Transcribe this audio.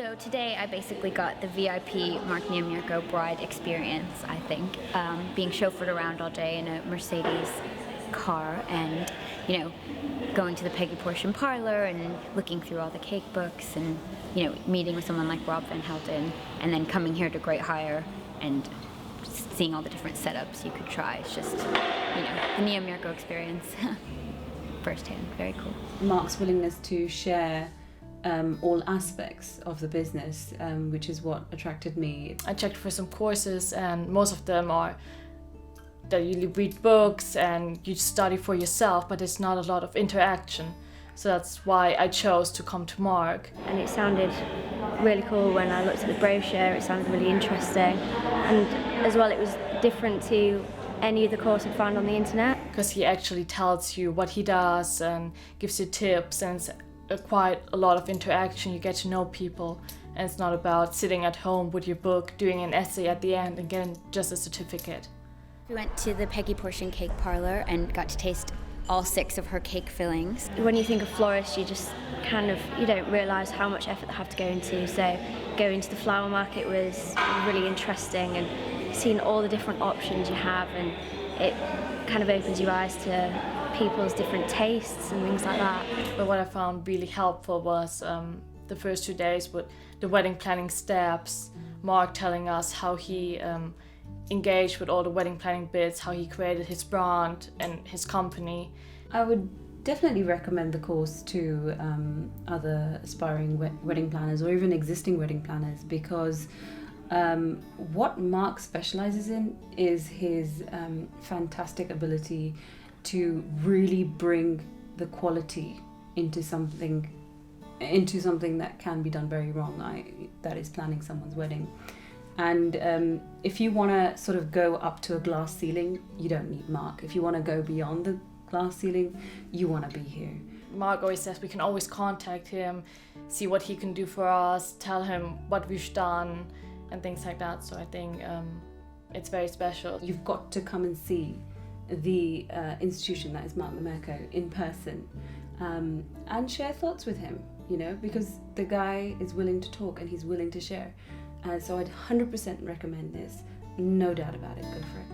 So today I basically got the VIP Mark Niemierko bride experience, I think. Being chauffeured around all day in a Mercedes car and, going to the Peggy Portion parlor and looking through all the cake books and, meeting with someone like Rob Van Helden and then coming here to Great Hire and seeing all the different setups you could try. It's just, the Niemierko experience firsthand. Very cool. Mark's willingness to share all aspects of the business, which is what attracted me. I checked for some courses, and most of them are that you read books and you study for yourself, but it's not a lot of interaction. So that's why I chose to come to Mark. And it sounded really cool when I looked at the brochure. It sounded really interesting, and as well it was different to any other course I found on the internet. Because he actually tells you what he does and gives you tips, and it's quite a lot of interaction. You get to know people, and it's not about sitting at home with your book, doing an essay at the end and getting just a certificate. We went to the Peggy Portion cake parlor and got to taste all 6 of her cake fillings. When you think of florists, you just you don't realise how much effort they have to go into. So going to the flower market was really interesting, and seeing all the different options you have, and it kind of opens your eyes to people's different tastes and things like that. But what I found really helpful was the first 2 days with the wedding planning steps, Mark telling us how he engaged with all the wedding planning bits, how he created his brand and his company. I would definitely recommend the course to other aspiring wedding planners or even existing wedding planners, because what Mark specializes in is his fantastic ability to really bring the quality into something that can be done very wrong, that is planning someone's wedding. And if you want to sort of go up to a glass ceiling, you don't need Mark. If you want to go beyond the glass ceiling, you want to be here. Mark always says we can always contact him, see what he can do for us, tell him what we've done and things like that. So I think it's very special. You've got to come and see the institution that is Mark Niemierko in person, and share thoughts with him, because the guy is willing to talk and he's willing to share. So I'd 100% recommend this. No doubt about it. Go for it.